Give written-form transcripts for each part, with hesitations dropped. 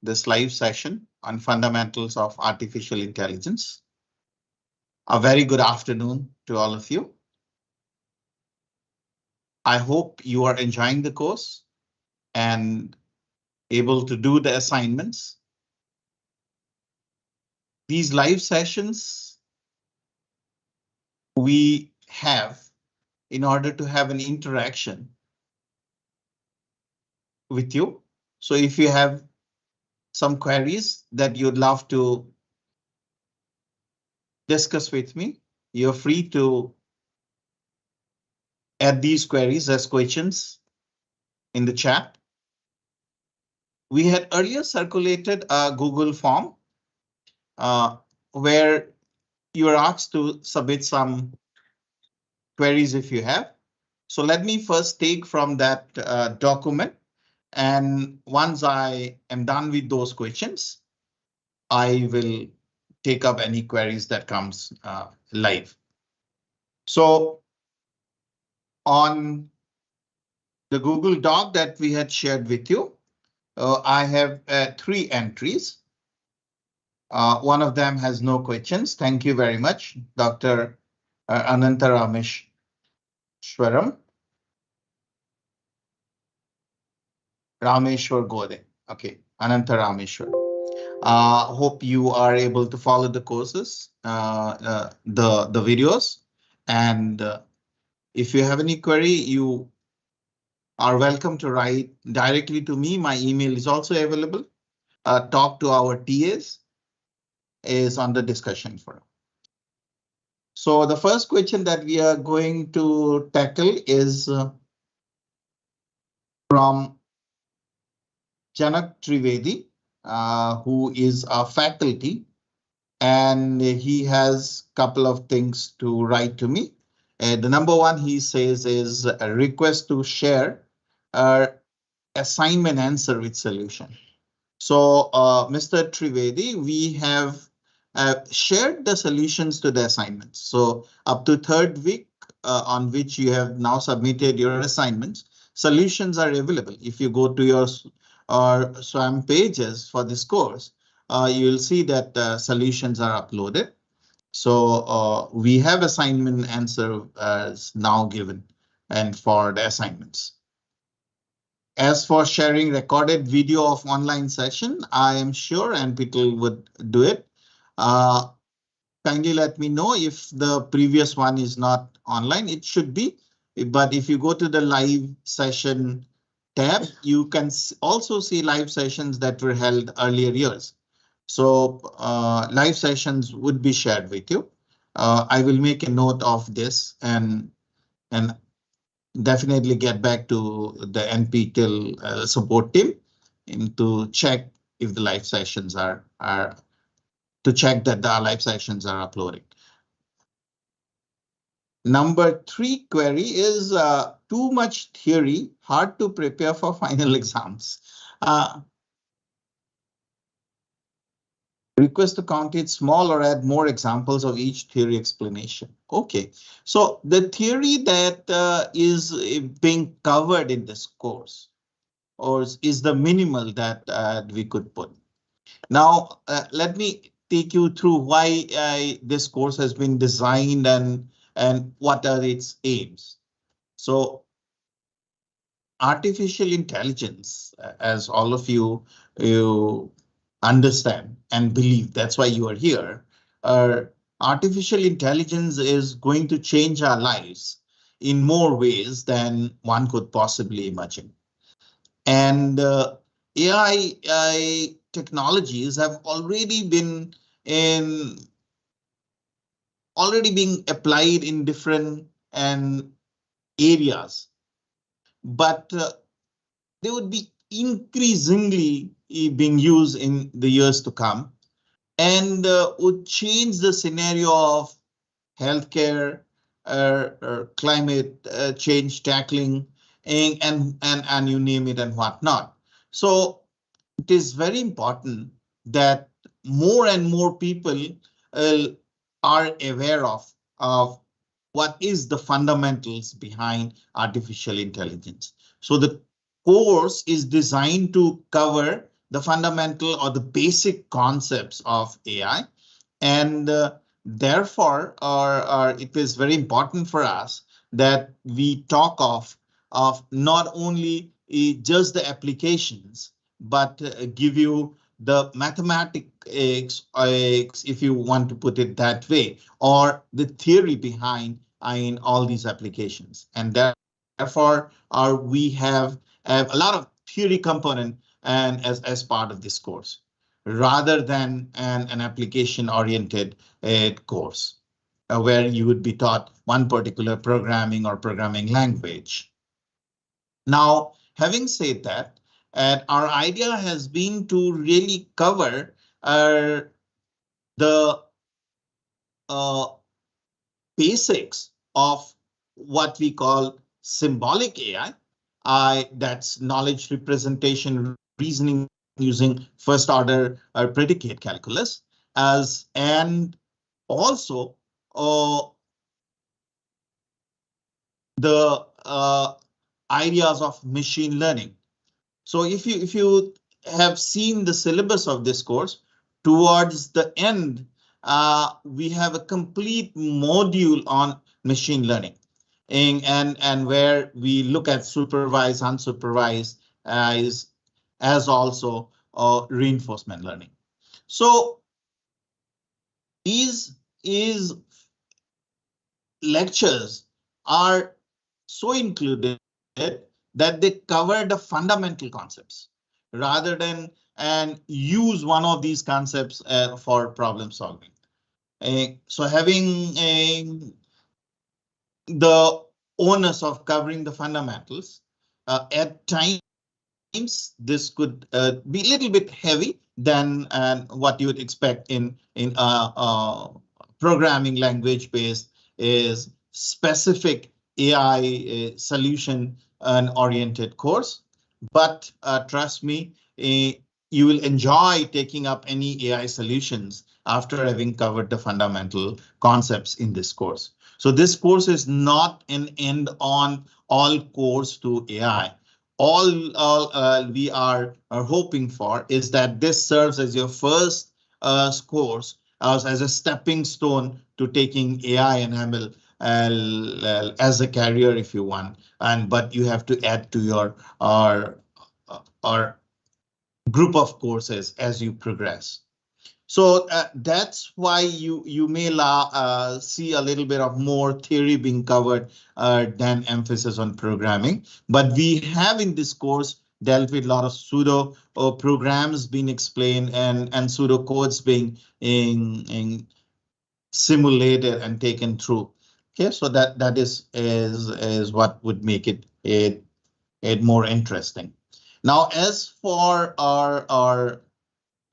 this live session on fundamentals of artificial intelligence. A very good afternoon to all of you. I hope you are enjoying the course and able to do the assignments. These live sessions we have in order to have an interaction with you. So if you have some queries that you'd love to discuss with me, you're free to add these queries as questions in the chat. We had earlier circulated a Google form where you are asked to submit some queries if you have. So let me first take from that document, and once I am done with those questions, I will take up any queries that comes live. So on the Google Doc that we had shared with you, I have 3 entries. One of them has no questions. Thank you very much, Dr. Ananta Rameshwaram. Rameshwar Gode. Okay, Ananta Rameshwar. Hope you are able to follow the courses, the videos, and if you have any query, you are welcome to write directly to me. My email is also available. Talk to our TAs is on the discussion forum. So the first question that we are going to tackle is from Janak Trivedi, who is a faculty, and he has a couple of things to write to me. The number one he says is a request to share assignment answer with solution. So Mr. Trivedi, we have shared the solutions to the assignments. So up to 3rd week on which you have now submitted your assignments, solutions are available. If you go to your SWAM pages for this course, you will see that solutions are uploaded. So we have assignment answer now given and for the assignments. As for sharing recorded video of online session, I am sure and people would do it. Kindly let me know if the previous one is not online. It should be, but if you go to the live session tab, you can also see live sessions that were held earlier years. So live sessions would be shared with you. I will make a note of this and definitely get back to the NPTEL support team to check if the live sessions are to check that the live sessions are uploading. Number 3 query is too much theory, hard to prepare for final exams. Request to count it small or add more examples of each theory explanation. Okay, so the theory that is being covered in this course or is the minimal that we could put. Now, let me take you through why this course has been designed and what are its aims. So artificial intelligence, as all of you understand and believe, that's why you are here. Artificial intelligence is going to change our lives in more ways than one could possibly imagine. And AI technologies have already been being applied in different areas, but they would be increasingly being used in the years to come and would change the scenario of healthcare, climate change tackling, and you name it and whatnot. So it is very important that more and more people are aware of what is the fundamentals behind artificial intelligence. So the course is designed to cover the fundamental or the basic concepts of AI. And therefore, it is very important for us that we talk of not only just the applications, but give you the mathematics, if you want to put it that way, or the theory behind in all these applications. And therefore, we have a lot of theory component and as part of this course, rather than an application oriented course where you would be taught one particular programming or programming language. Now, having said that, our idea has been to really cover the basics of what we call symbolic AI. That's knowledge representation reasoning using first order predicate calculus, and also the ideas of machine learning. So if you have seen the syllabus of this course, towards the end, we have a complete module on machine learning, and where we look at supervised, unsupervised, as also reinforcement learning. So these lectures are so included that they cover the fundamental concepts rather than and use one of these concepts for problem solving. So having the onus of covering the fundamentals, at times this could be a little bit heavy than what you would expect in programming language based is specific AI solution and oriented course. But trust me, you will enjoy taking up any AI solutions after having covered the fundamental concepts in this course. So this course is not an end on all course to AI. All we are hoping for is that this serves as your first course as a stepping stone to taking AI and ML as a career if you want, but you have to add to your our group of courses as you progress. So that's why you may see a little bit of more theory being covered than emphasis on programming. But we have in this course dealt with a lot of pseudo programs being explained and pseudo codes being simulated and taken through. Okay, so that is what would make it more interesting. Now, as for our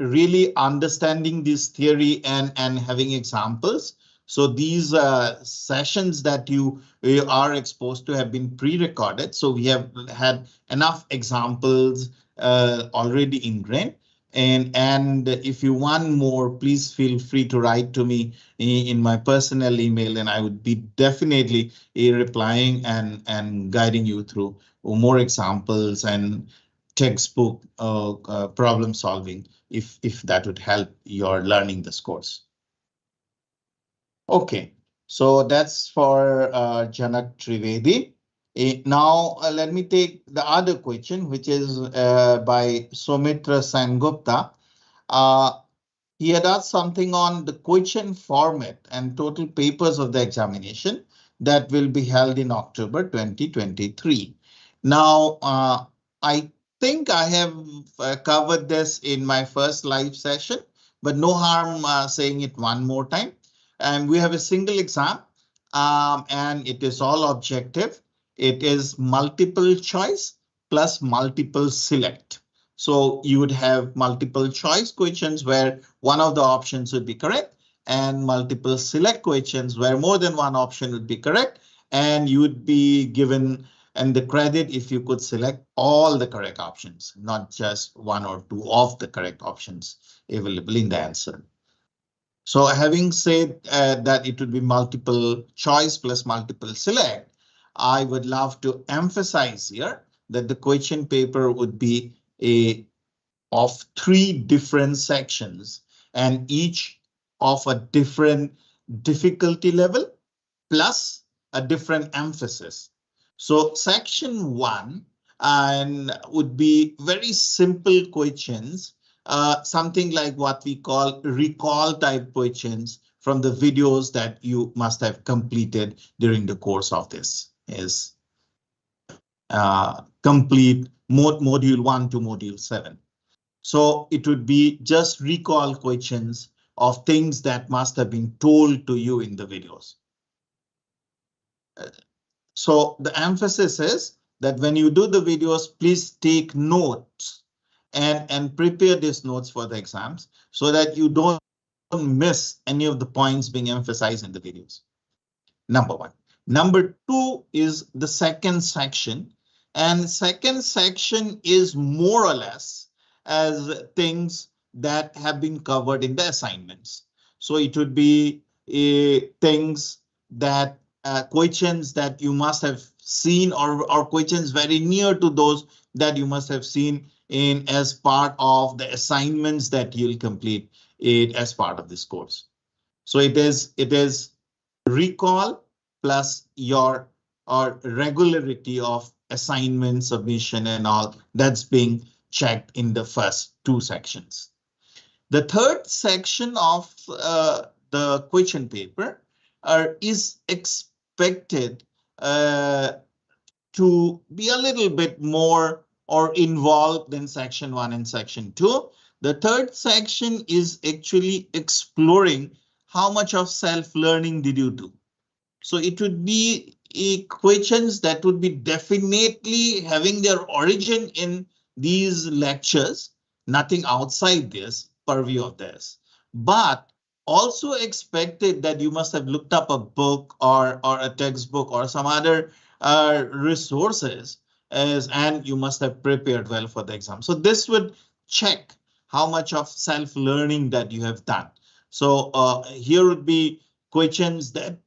really understanding this theory and having examples. So these sessions that you are exposed to have been pre-recorded. So we have had enough examples already ingrained. And if you want more, please feel free to write to me in my personal email, and I would be definitely replying and guiding you through more examples and textbook problem solving if that would help your learning this course. Okay, so that's for Janak Trivedi. Now let me take the other question, which is by Somitra Sangupta. He had asked something on the question format and total papers of the examination that will be held in October 2023. Now, I think I have covered this in my first live session, but no harm saying it one more time. And we have a single exam, and it is all objective. It is multiple choice plus multiple select. So you would have multiple choice questions where one of the options would be correct, and multiple select questions where more than one option would be correct, and you would be given the credit if you could select all the correct options, not just one or two of the correct options available in the answer. So having said that it would be multiple choice plus multiple select, I would love to emphasize here that the question paper would be of 3 different sections, and each of a different difficulty level plus a different emphasis. So section 1 and would be very simple questions, something like what we call recall type questions from the videos that you must have completed during the course of this is complete module 1 to module 7. So it would be just recall questions of things that must have been told to you in the videos. So the emphasis is that when you do the videos, please take notes and prepare these notes for the exams so that you don't miss any of the points being emphasized in the videos. Number 1. Number 2 is the second section, and second section is more or less as things that have been covered in the assignments. So it would be things that questions that you must have seen or questions very near to those that you must have seen in as part of the assignments that you'll complete it as part of this course. So it is recall plus your regularity of assignment submission and all that's being checked in the first 2 sections. The third section of the question paper is expected to be a little bit more or involved than section 1 and section 2. The third section is actually exploring how much of self-learning did you do. So it would be questions that would be definitely having their origin in these lectures, nothing outside this purview of this, but also expected that you must have looked up a book or a textbook or some other resources and you must have prepared well for the exam. So this would check how much of self-learning that you have done. So here would be questions that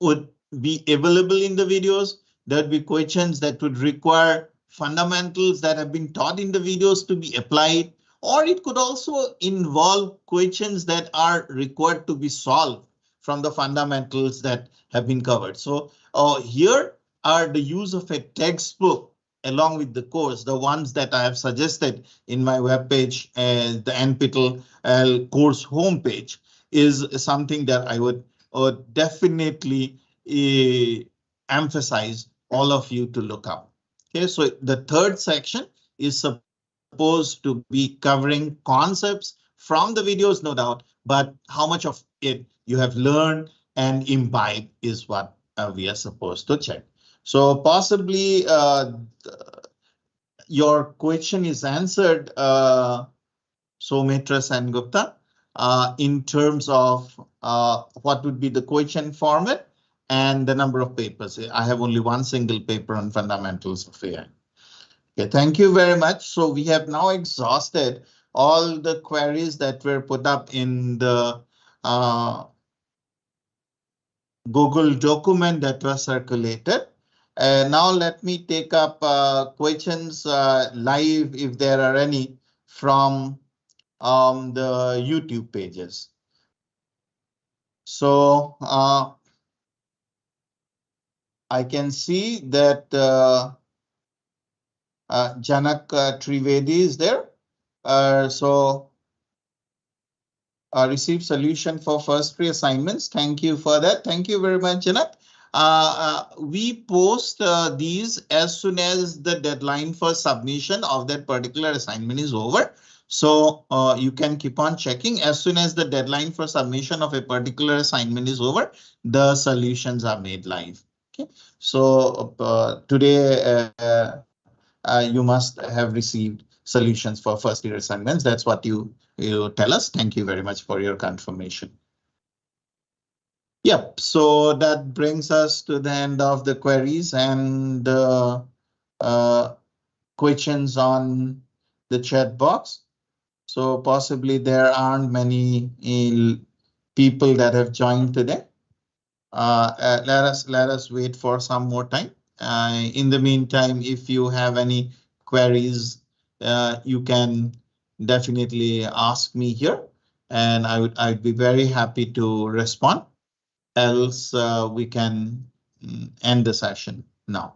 would be available in the videos. There'd be questions that would require fundamentals that have been taught in the videos to be applied, or it could also involve questions that are required to be solved from the fundamentals that have been covered. So here are the use of a textbook along with the course, the ones that I have suggested in my webpage, the NPTEL course homepage is something that I would definitely emphasize all of you to look up. Okay, so the third section is supposed to be covering concepts from the videos, no doubt, but how much of it you have learned and imbibed is what we are supposed to check. So possibly your question is answered, Soumitra and Gupta, in terms of what would be the question format and the number of papers. I have only one single paper on fundamentals of AI. Okay, thank you very much. So we have now exhausted all the queries that were put up in the Google document that was circulated. Now let me take up questions live if there are any from the YouTube pages. So I can see that Janak Trivedi is there. So receive solution for first 3 assignments. Thank you for that. Thank you very much, Janak. We post these as soon as the deadline for submission of that particular assignment is over. So you can keep on checking. As soon as the deadline for submission of a particular assignment is over, the solutions are made live. Okay, so today you must have received solutions for first year assignments. That's what you tell us. Thank you very much for your confirmation. Yep, so that brings us to the end of the queries and questions on the chat box. So possibly there aren't many people that have joined today. Let us wait for some more time. In the meantime, if you have any queries you can definitely ask me here, and I'd be very happy to respond. Else, we can end the session now.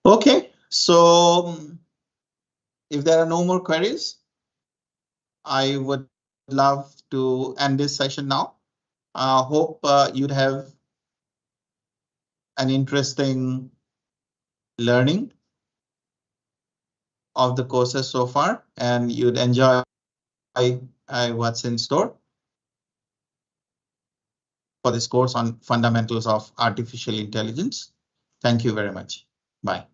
Okay, so if there are no more queries, I would love to end this session now. Hope you'd have an interesting learning of the courses so far, and you'd enjoy what's in store for this course on fundamentals of artificial intelligence. Thank you very much. Bye.